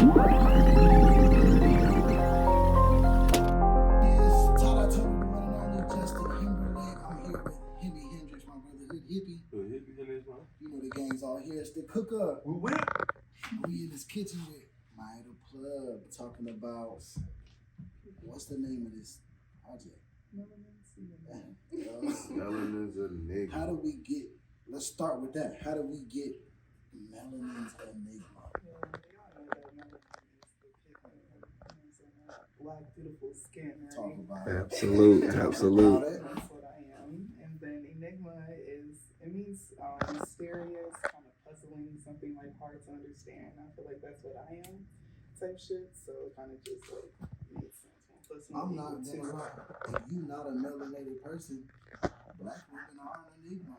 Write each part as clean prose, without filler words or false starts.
You know the gang's all here. It's the CookUp. We in this kitchen with Maia Da Plug talking about what's the name of this project? Melanin's Enigma. How do we get? Let's start with that. How do we get Melanin's Enigma? Black, beautiful skin, right? Talk about Absolute. That's what I am. And then Enigma it means mysterious, kind of puzzling, something like hard to understand. I feel like that's what I am, type shit. So it kind of just like makes sense. I'm not gonna lie. If you're not a melanated person, black women are an enigma.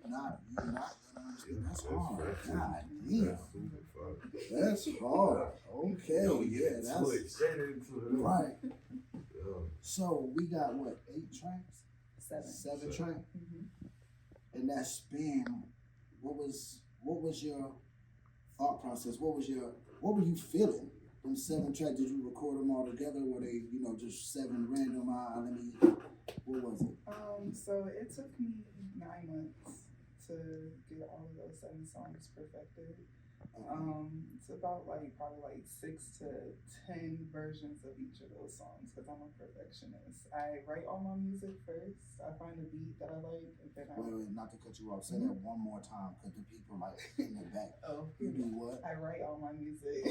You're not gonna understand. That's hard. God damn. That's hard. Okay. Yeah, that's right. So we got what, 8 tracks? 7 tracks. Mm-hmm. And that span, what was your thought process? What were you feeling? Them 7 tracks, did you record them all together? Were they, just 7 random? What was it? So it took me 9 months to get all of those 7 songs perfected. It's about probably 6 to 10 versions of each of those songs because I'm a perfectionist. I write all my music first. I find a beat that I like, and then Wait, not to cut you off. Say that one more time because the people in the back. Oh, you do what? I write all my music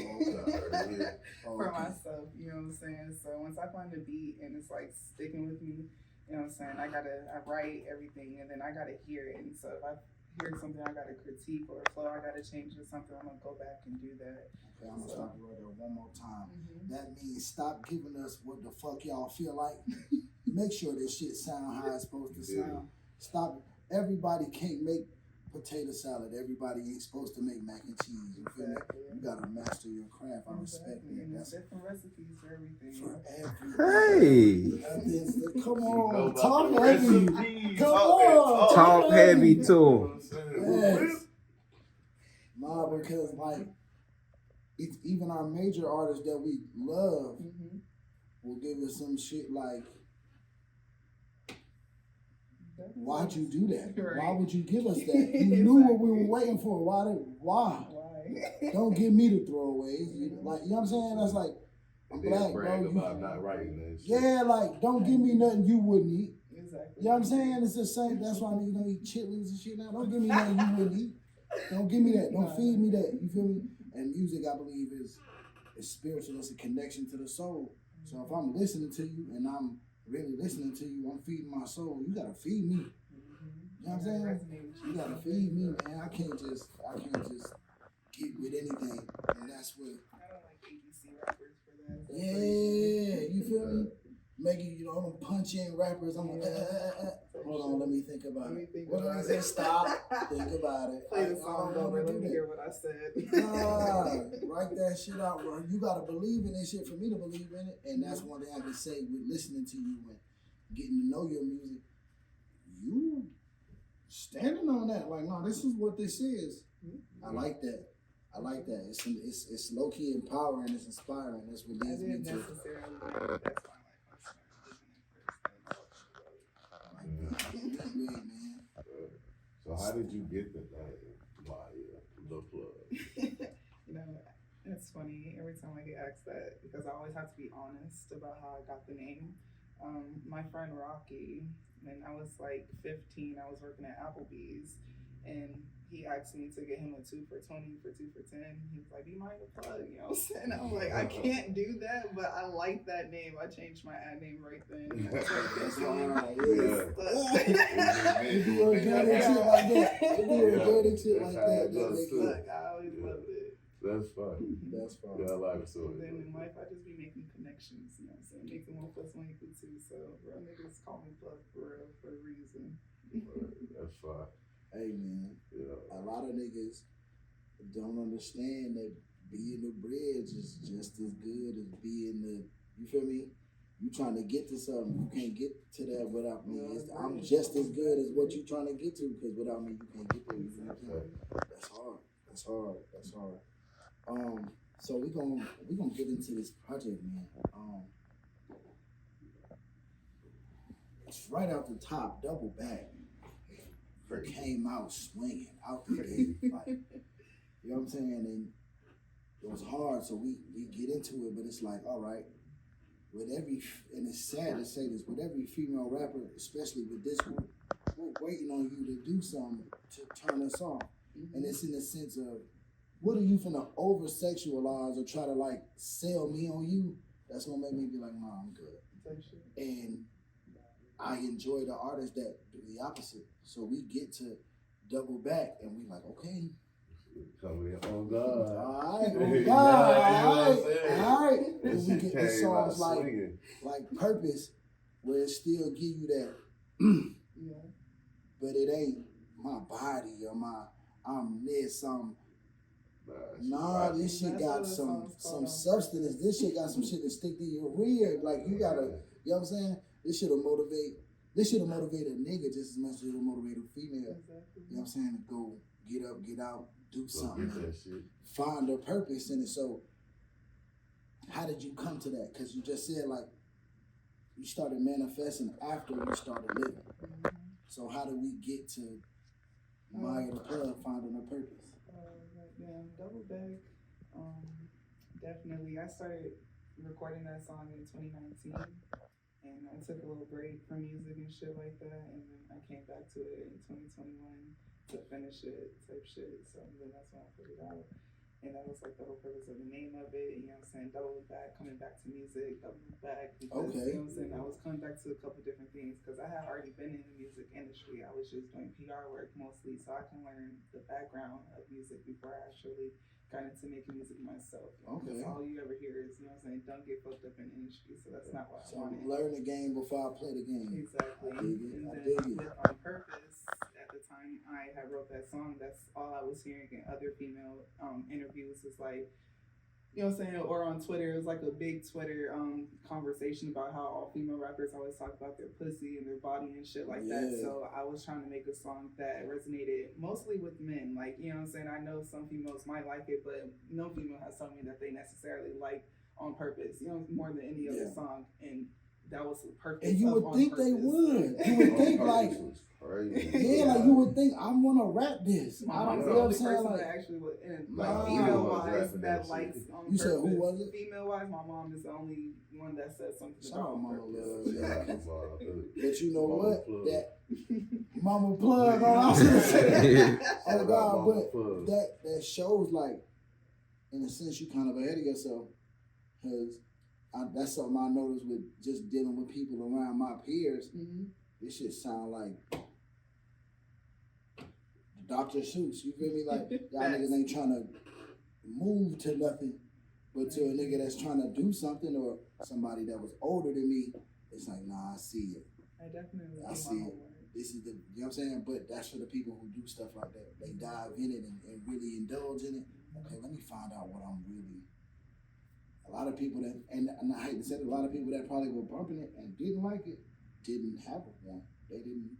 for myself. You know what I'm saying? So once I find a beat and it's sticking with me, you know what I'm saying? I write everything and then I gotta hear it. And so if I hear something I gotta critique or a flow I gotta change or something, I'm gonna go back and do that. Okay, I'm gonna stop you right there one more time. Mm-hmm. That means stop giving us what the fuck y'all feel like. Make sure this shit sound how it's supposed to sound. Stop. Everybody can't make potato salad. Everybody ain't supposed to make mac and cheese. You feel me? You gotta master your craft. I respect that. And there's different recipes for everything. Hey! Come on, talk heavy. Come on, Talk heavy too. Yes. Nah, because it's even our major artists that we love will give us some shit like, why'd you do that? Right. Why would you give us that? You knew what we were waiting for. Why? Don't give me the throwaways. You know what I'm saying? That's like, I'm black, bro. About not writing that shit. Yeah, don't give me nothing you wouldn't eat. Exactly. You know what I'm saying? It's the same. That's why niggas don't eat chitlins and shit now. Don't give me nothing you wouldn't eat. Don't give me that. Don't feed me that. You feel me? And music, I believe, is spiritual. It's a connection to the soul. So if I'm listening to you and I'm really listening to you, I'm feeding my soul. You gotta feed me. You know what I'm saying? You gotta feed me, man. I can't just get with anything. And that's what. I don't like ABC rappers for that. Yeah, you feel me? Making them punch in rappers. I'm like, hold on, let me think about it. What did I say? Stop. Think about it. Play the song over. Let me hear what I said. Write that shit out, bro. You gotta believe in this shit for me to believe in it. And that's one thing I can say with listening to you and getting to know your music. You standing on that, no, this is what this is. I like that. It's low key empowering. It's inspiring. That's what leads me to. So how did you get the name Maia Da Plug? It's funny every time I get asked that because I always have to be honest about how I got the name. My friend Rocky, when I was 15, I was working at Applebee's, and he asked me to get him a 2 for $20 for 2 for $10. He was like, "Be Maia Da Plug," you know what I'm saying? I'm like, I can't do that, but I like that name. I changed my ad name right then. That's right. It be organic shit like that. Look, I always loved it. That's fun. That's fun. Yeah, I like it so. And then in life, I just be making connections, you know what I'm saying? Making 1 + 1 = 2. So real niggas call me Plug for real, for a reason. That's fine. Hey man, a lot of niggas don't understand that being the bridge is just as good as being the, you feel me? You trying to get to something, you can't get to that without me. I'm just as good as what you trying to get to, because without me, you can't get there. You know what I'm saying? That's hard. So we gonna get into this project, man. It's right out the top, double back. It came out swinging out the gate, like, you know what I'm saying? And it was hard, so we get into it, but it's like, all right, with every, and it's sad to say this, with every female rapper, especially with this group, we're waiting on you to do something to turn us on. And it's in the sense of, what are you finna over sexualize or try to like sell me on you? That's gonna make me be like, nah, I'm good. And I enjoy the artists that do the opposite. So we get to double back and we like, okay. Coming in on God. Alright, You on God. know what I'm saying? Alright. And we Shit get the came songs out swinging. like Purpose, where it still give you that, Yeah. but it ain't my body or I'm this, Nah, this shit got some substance. This shit got some shit to stick to your rear. Like you gotta, you know what I'm saying? This should have motivated a nigga just as much as it'll motivate a female. Exactly. You know what I'm saying? To go get up, get out, do something, Get that shit. find a purpose in it. So, how did you come to that? Because you just said like you started manifesting after you started living. Mm-hmm. So how did we get to Maia Da Plug finding a purpose? Yeah, double back. Definitely. I started recording that song in 2019, and I took a little break from music and shit like that, and then I came back to it in 2021 to finish it, type shit. So then that's when I put it out, and that was like the whole purpose of the name of it. You know what I'm saying? Double back, coming back to music, double back because you know what I'm saying. I was coming back to a couple different things because I had already been in the music industry. I was just doing PR work mostly, so I can learn the background of music before I actually got into making music myself. Okay. All you ever hear is, you know what I'm saying, don't get fucked up in the industry. So that's not what I So wanted. learn the game before I play the game. Exactly. I dig it. And I then dig it. with On Purpose, at the time I had wrote that song, that's all I was hearing in other female interviews is like, you know what I'm saying, or on Twitter, it was like a big Twitter conversation about how all female rappers always talk about their pussy and their body and shit like that. So I was trying to make a song that resonated mostly with men. Like, you know what I'm saying, I know some females might like it, but no female has told me that they necessarily like On Purpose, you know, more than any other song. And that was the perfect. And you would think they would. You would think like, crazy. like you would think I'm gonna rap this. My mom's you the know what I'm only saying? person Like, that actually would, and Nah. female wise, Rapping that that likes shit. On You Purpose. said who was it? Female wise, my mom is the only one that says something Shout about out On Mama Purpose. Love. Yeah. But you know Mama what? Plug. That Mama Plug on I was gonna say. Oh Shout out God, Mama but Plug. that shows like, in a sense, you kind of ahead of yourself, because that's something I noticed with just dealing with people around my peers. Mm-hmm. This shit sound like Dr. Seuss. You feel me? Like y'all niggas ain't trying to move to nothing, but to a nigga that's trying to do something, or somebody that was older than me, it's like, nah, I see it. I definitely see it. This is the, you know what I'm saying? But that's for the people who do stuff like that. They dive in it and really indulge in it. Okay, let me find out what I'm really. A lot of people that, and I hate to say it, a lot of people that probably were bumping it and didn't like it, didn't have one. They didn't,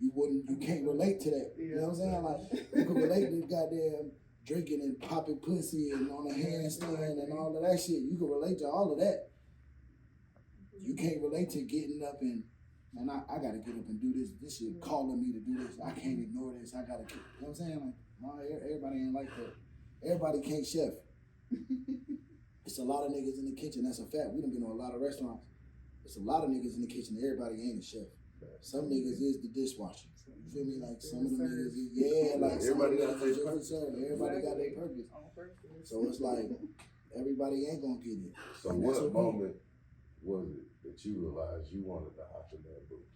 you can't relate to that. You know what I'm saying? Like, you can relate to goddamn drinking and popping pussy and on a handstand and all of that shit. You can relate to all of that. You can't relate to getting up and, man, I gotta get up and do this. This shit calling me to do this. I can't ignore this. I gotta, you know what I'm saying? Like, no, everybody ain't like that. Everybody can't chef. It's a lot of niggas in the kitchen. That's a fact. We done been to a lot of restaurants. It's a lot of niggas in the kitchen. Everybody ain't a chef. Some niggas is the dishwasher. You feel me? Like some of the niggas is, like everybody got their purpose. Everybody got their purpose. So it's like, everybody ain't gonna get it. So And what moment was it that you realized you wanted to hop in that booth?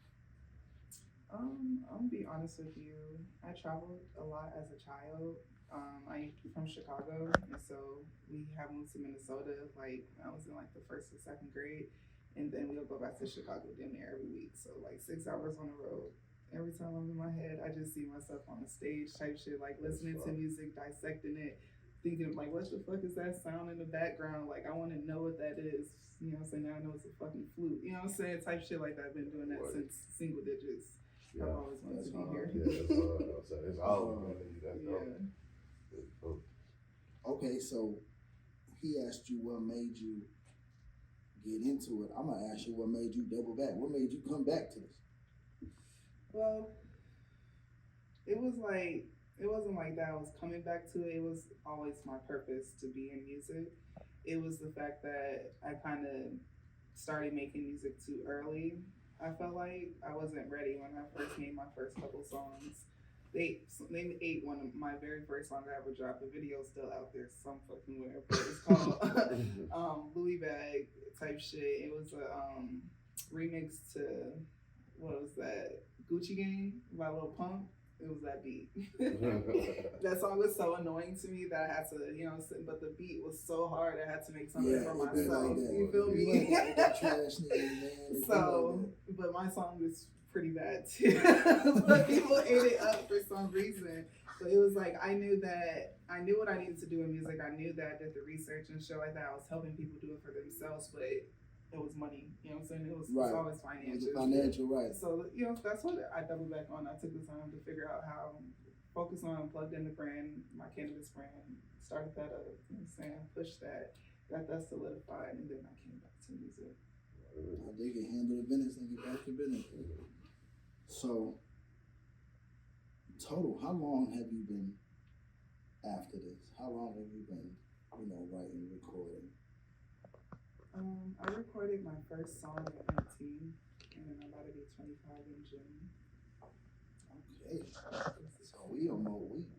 I'm gonna be honest with you. I traveled a lot as a child. I'm from Chicago, and so we have moved to Minnesota. Like I was in like the first or second grade, and then we'll go back to Chicago damn near every week. So like 6 hours on the road. Every time I'm in my head, I just see myself on the stage type shit, like listening to music, dissecting it, thinking like, what the fuck is that sound in the background? Like I want to know what that is. You know what I'm saying? Now I know it's a fucking flute. You know what I'm saying? Type shit like that. I've been doing that since single digits. Yeah. I've always wanted to be here. Yeah, it's all been you. That's dope. Okay, so he asked you what made you get into it. I'm gonna ask you what made you double back. What made you come back to this? Well, it wasn't like that I was coming back to it. It was always my purpose to be in music. It was the fact that I kind of started making music too early. I felt like I wasn't ready when I first made my first couple songs. They ate one of my very first song I ever dropped. The video's still out there some fucking where, but it's called Louis Bag type shit. It was a remix to what was that, Gucci Gang by Lil Pump. It was that beat. That song was so annoying to me that I had to, but the beat was so hard I had to make something for myself. You feel me? That trash nigga, man. So, but my song is pretty bad too. But people ate it up for some reason. So it was like I knew what I needed to do in music. I knew that I did the research and shit like that. I was helping people do it for themselves, but it was money. You know what I'm saying? It was always financial. Financial, right. So, that's what I doubled back on. I took the time to figure out how focus on plugged in the brand, my cannabis brand, started that up, you know what I'm saying? Pushed that, got that solidified, and then I came back to music. They can handle the business and get back to business. So, total, how long have you been after this? How long have you been, writing, recording? I recorded my first song at 19, and then I'm about to be 25 in June. Okay, so we almost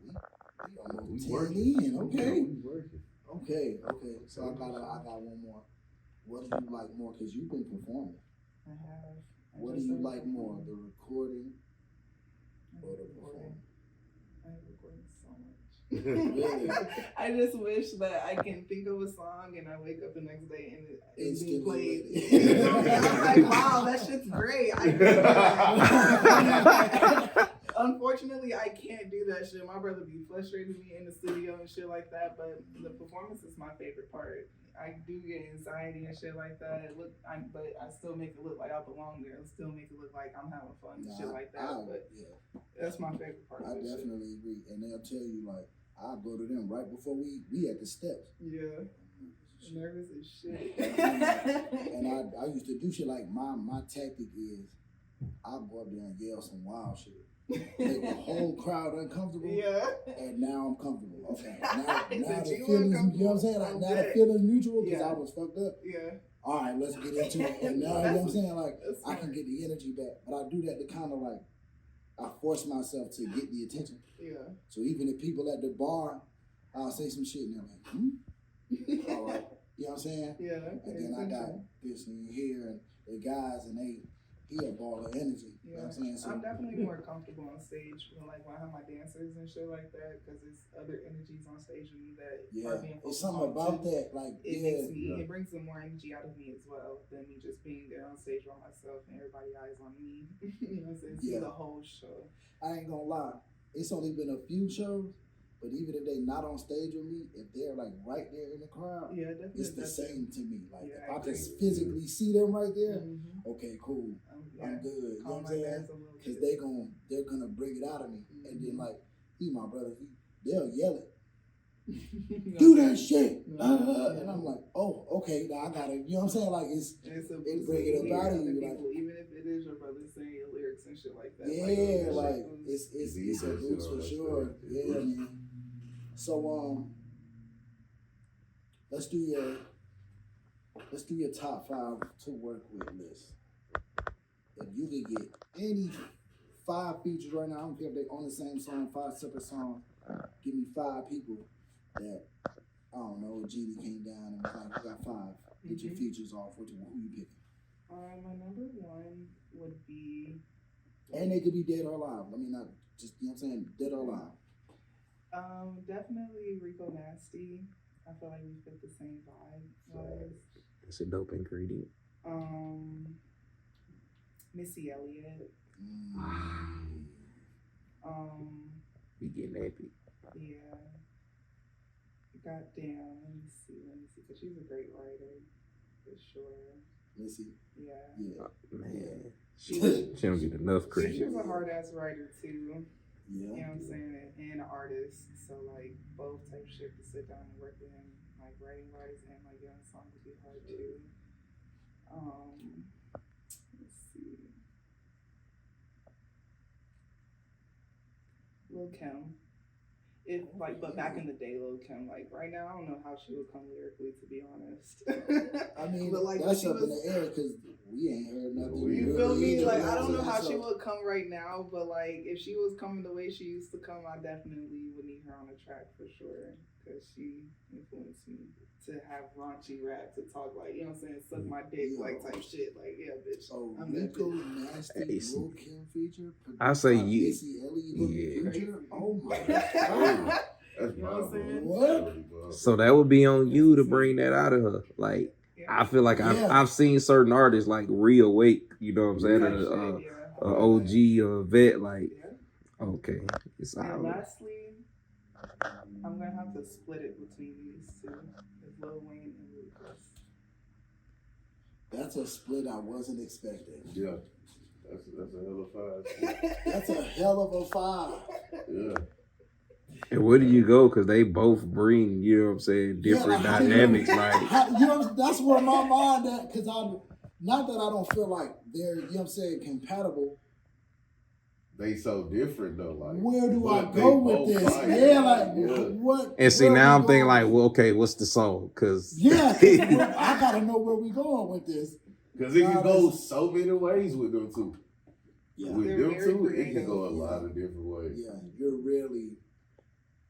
10 working. in. Okay, We working. okay. So I got one more. What do you like more? Because you've been performing. I have. What do you like more, the recording or the performing? I have recorded so much. Really? I just wish that I can think of a song and I wake up the next day and it's being played. I'm like, wow, that shit's great. Unfortunately, I can't do that shit. My brother be frustrating me in the studio and shit like that, but the performance is my favorite part. I do get anxiety and shit like that. But I still make it look like I belong there. I still make it look like I'm having fun and shit like that. That's my favorite part. I definitely agree, and they'll tell you like I'll go to them right before we at the steps. Yeah. Nervous as shit. And I used to do shit like my tactic is I'll go up there and yell some wild shit. Make the whole crowd uncomfortable. Yeah. And now I'm comfortable. Okay. Now the feelings, you know what I'm saying? Like, now the feelings mutual because I was fucked up. Yeah. All right, let's get into it. And now, you know what I'm saying? Like, I can get the energy back. But I do that to kind of like, I force myself to get the attention. Yeah. So even if people at the bar, I'll say some shit and they're like, all right. You know what I'm saying? Yeah. And then I got this and here and the guys and he a ball of energy. You know what I'm saying? So, I'm definitely more comfortable on stage when I have my dancers and shit like that because there's other energies on stage with me that are being focused on. It's something about that. Like, it brings some more energy out of me as well than me just being there on stage by myself and everybody eyes on me. You know what I'm saying? See the whole show. I ain't gonna lie. It's only been a few shows, but even if they not on stage with me, if they're like right there in the crowd, it's the same to me. Like if I just physically see them right there, okay, cool, I'm good. You know what I'm saying? Because they're gonna bring it out of me, and then like my brother, they'll yell it. Do that shit, and I'm like, oh, okay, now I gotta, you know what I'm saying? Like it bring it up out of you, like even if it is your brother saying your lyrics and shit like that. Yeah, like it's a boost for sure. Yeah, man. So let's do your top 5 to work with list. If you could get any 5 features right now, I don't care if they on the same song, 5 separate songs. Give me 5 people that I don't know. Genie came down and was like, "We got 5. Get your features off. Who you picking?" My number 1 would be. And they could be dead or alive. I mean, not just, you know what I'm saying, dead or alive. Definitely Rico Nasty. I feel like we fit the same vibe. It's a dope ingredient. Missy Elliott. We getting epic. Yeah. Goddamn. Let me see. Because she's a great writer, for sure. Missy. Yeah. Oh, man. She don't get enough credit. She's a hard ass writer too. Yeah. You know what I'm saying? And an artist. So like both type shit to sit down and work with him. like writing wise and like young song would be hard too. Let's see. Lil Kim. If like, but back in the day, Lil Kim, like right now, I don't know how she would come lyrically, to be honest. I mean, but like, that's up in the air because we ain't heard nothing. You feel me? Either. Like, I don't know how she would come right now, but like, if she was coming the way she used to come, I definitely would need her on the track for sure, because she influenced me to have raunchy rap, to talk like, you know what I'm saying, suck my dick, like type shit. Like, yeah, bitch. Oh, I'm Rico that Nasty, Lil Kim feature. I say you. Missy Elliott feature. Oh my god. That's You know what I'm saying? What? So that would be on you to bring that out of her. Like, I feel like I've seen certain artists like reawake. You know what I'm saying? OG or vet. Like, okay, it's and out. lastly, I'm gonna have to split it between these two. It's Lil Wayne and Lucas. That's a split I wasn't expecting. Yeah, that's a hell of 5. That's a hell of a 5. Yeah. And where do you go? Because they both bring, you know what I'm saying, different dynamics. That's where my mind at. Because not that I don't feel like they're, you know what I'm saying, compatible. They so different though. Like, where do I go with this? What? And see, now I'm thinking like, well, okay, what's the song? Because I gotta know where we going with this. Because it can go so many ways with them two. Yeah, with them two, it can go a lot of different ways. Yeah, you're really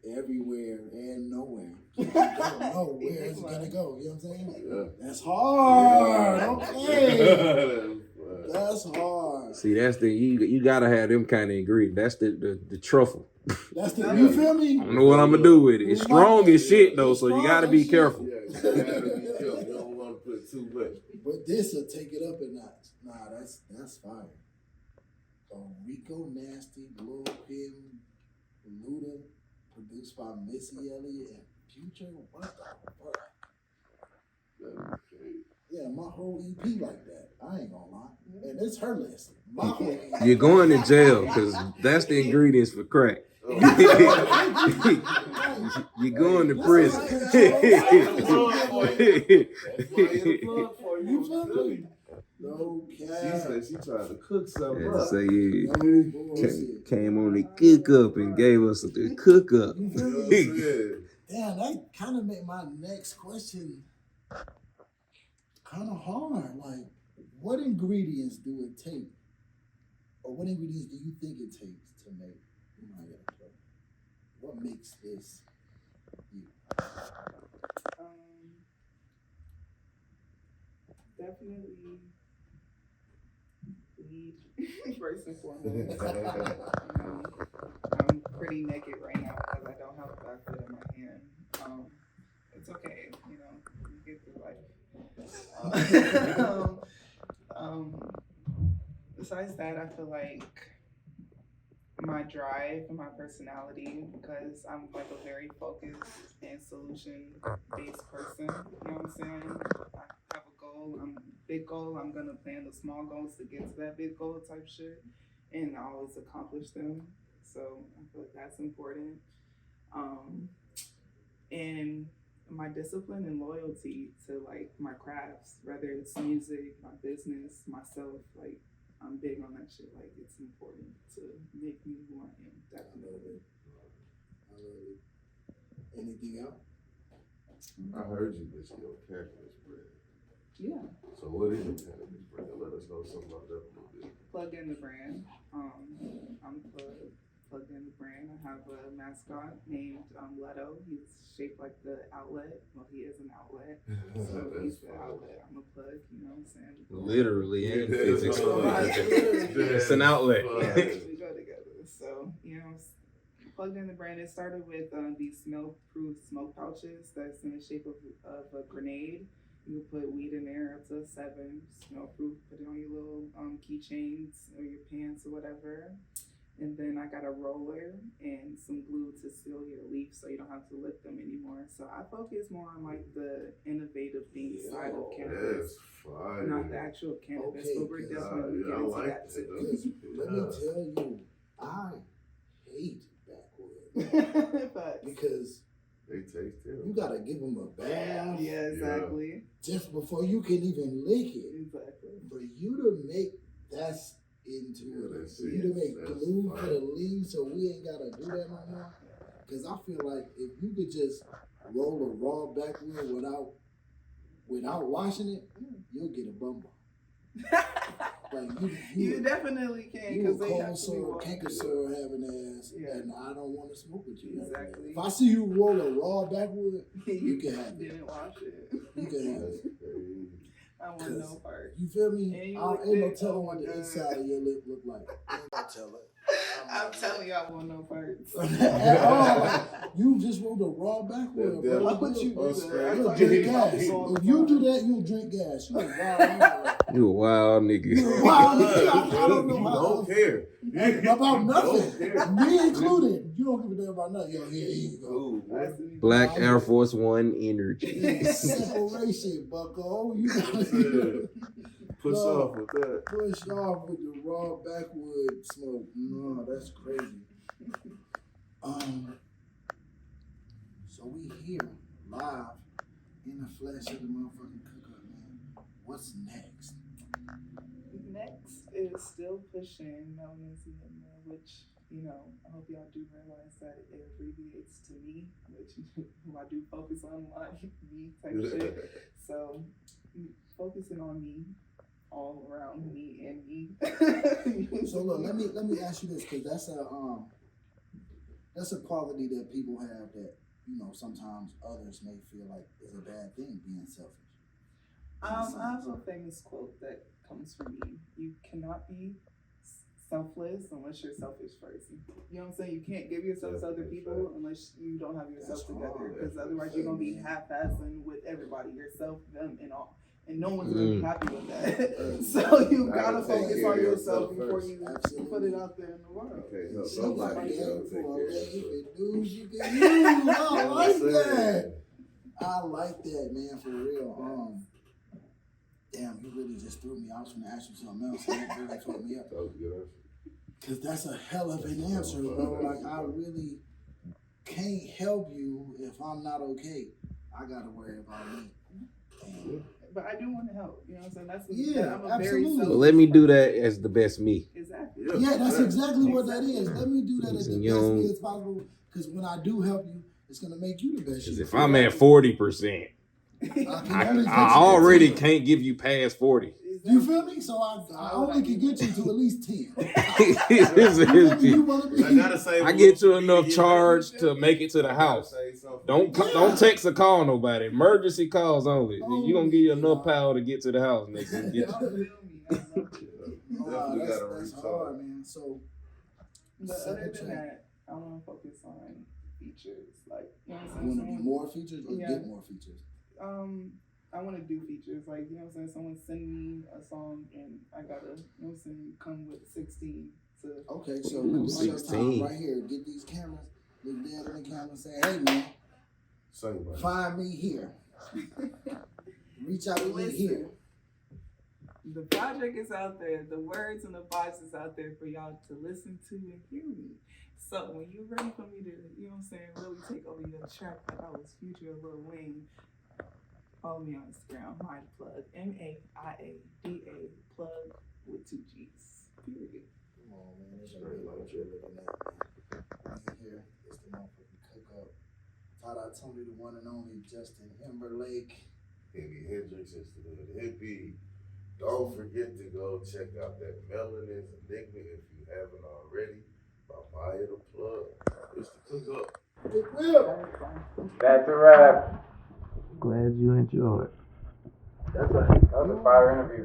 everywhere and nowhere. You don't know where it's gonna go. You know what I'm saying? Yeah. That's hard. Okay. That's hard. See, that's the you gotta have them kind of ingredients. That's the truffle. That's the you feel me? I don't know what I'm gonna do with it. It's strong as shit though, so you gotta be careful. Yeah, you gotta be careful. You don't want to put too much. But this will take it up a notch. Nah, that's fire. Rico Nasty, Lil Kim, Luda, produced by Missy Elliott and Future. What the fuck? Yeah, my whole EP like that. I ain't gonna lie. And it's her list. My whole EP. You're going to jail because that's the ingredients for crack. You're going to prison. You feel me? No cap. She said she tried to cook something Yeah, up. so came on the CookUp and gave us the CookUp. Damn, that kind of made my next question kind of hard. Like, what ingredients do it take? Or what ingredients do you think it takes to make Maia Da Plug? What makes this you? Definitely weed, first and foremost. I'm pretty naked right now because I don't have a backwood in my hand. It's okay, you know, you get through life. Besides that, I feel like my drive and my personality, because I'm like a very focused and solution-based person, you know what I'm saying? I have a goal, big goal, I'm gonna plan the small goals to get to that big goal type shit, and I always accomplish them, so I feel like that's important. And my discipline and loyalty to like my crafts, whether it's music, my business, myself, like I'm big on that shit. Like it's important to make me who I am. Definitely. I love it. Anything else? I heard you mention your cannabis brand. Yeah. So what is your cannabis brand? Let us know something about that a little bit. Plug in the brand. I'm plugged in the brand. I have a mascot named Leto. He's shaped like the outlet. Well, he is an outlet. So he's the outlet. I'm a plug, you know what I'm saying? Literally and physics. It's It's an outlet. We go together. So, you know, plugged in the brand. It started with these smell-proof smoke pouches that's in the shape of a grenade. You can put weed in there up to 7, smell-proof. Put it on your little keychains or your pants or whatever. And then I got a roller and some glue to seal your leaf so you don't have to lift them anymore. So I focus more on like the innovative thing side of cannabis. Not the actual cannabis, but we're definitely getting to that too. Let me tell you, I hate backwoods. Because They taste terrible. You gotta give them a bath. Yeah, exactly. Just before you can even lick it. Exactly. For you to make that's into it. For you to make glue for the leaves, so we ain't gotta do that no more. Cause I feel like if you could just roll a raw backwood without washing it, you'll get a bumble. Like you definitely can. You a Because they have cold to be sore, washed. canker sore having ass, Yeah. and I don't want to smoke with you. Exactly. If I see you roll a raw backwood, you can have it. didn't wash it. You can have it. I want no part. You feel me? And you I look ain't no thick. telling Oh what my the God. inside of your lip look like. Ain't no telling. I'm telling you, I want no parts. At all. You just rolled a raw backwood, bro. Why would you do that? You'll drink gas. If you do that, you'll drink gas. You a wild nigga. You a wild nigga. You a wild nigga. I don't know You how. don't care. About nothing. Don't care. Me included. You don't give a damn about nothing. Yo, here you go. Ooh, boy. Black Air Force One energy. Separation, bucko. You gotta Push off with that. push off with the raw backwood smoke. No, that's crazy. So we here live in the flesh of the motherfucking CookUp, man. What's next? Next is still pushing, known as which, you know, I hope y'all do realize that it abbreviates to me, which I do focus on a lot, me type shit. So focusing on me, all around me and me. So look, let me ask you this, because that's a quality that people have that, you know, sometimes others may feel like is a bad thing, being selfish. I have a famous quote that comes from me. You cannot be selfless unless you're selfish first. You know what I'm saying? You can't give yourself to other people unless you don't have yourself together. Because otherwise you're going to be half-assing with everybody, yourself, them, and all. And no one's going to be happy with that. So you got to focus on yourself before you put it out there in the world. Okay, no, Somebody somebody got gotta take for care a of lady yourself. with dudes you can use. I like that. I like that, man, for real. Damn, you really just threw me. I was gonna ask you something else, and that really fucked me up. That was a good answer. Cause that's a hell of an answer, bro. Like I really can't help you if I'm not okay. I gotta worry about me. Damn. But I do want to help. You know what I'm saying? That's Yeah, I'm a absolutely. very selfish Well, let me do person. that as the best me. Exactly. Yeah, that's exactly what that is. Let me do that as the You best know- me as possible. Cause when I do help you, it's gonna make you the best. Because you. if I'm at 40%, I already can't give you past 40. You feel me? So I only can get you to at least 10. I get you enough charge to make it to the house. Don't text or call nobody. Emergency calls only. You gonna give you enough power to get to the house, nigga. Get you. That's hard, man. So, But other than that, I want to focus on features. Like, you know what I'm you saying? want to be more features or Yeah. get more features? I want to do features. Like, you know what I'm saying? Someone send me a song and I gotta, you know what I'm saying, come with 16 to. Okay, so Ooh, this is your 16. time right here. Get these cameras. Look dead in the camera and say, hey, man, find me here. Reach out to me here. The project is out there. The words and the vibes is out there for y'all to listen to and hear me. So when you're ready for me to, you know what I'm saying, really take over your track like I was Future Lil Wayne, follow me on Instagram, Maia Da Plug, MAIADA plug with 2 G's. Period. Come on, man. This ain't really what you're looking at, man. Right here. It's the motherfucking CookUp. Shout out Tony, the one and only Justin Timberlake. Hippie Hendrix is the hippie. Don't forget to go check out that Melanin Enigma if you haven't already by Maia Da Plug. It's the CookUp. That's a wrap. Glad you enjoyed. That was a fire interview.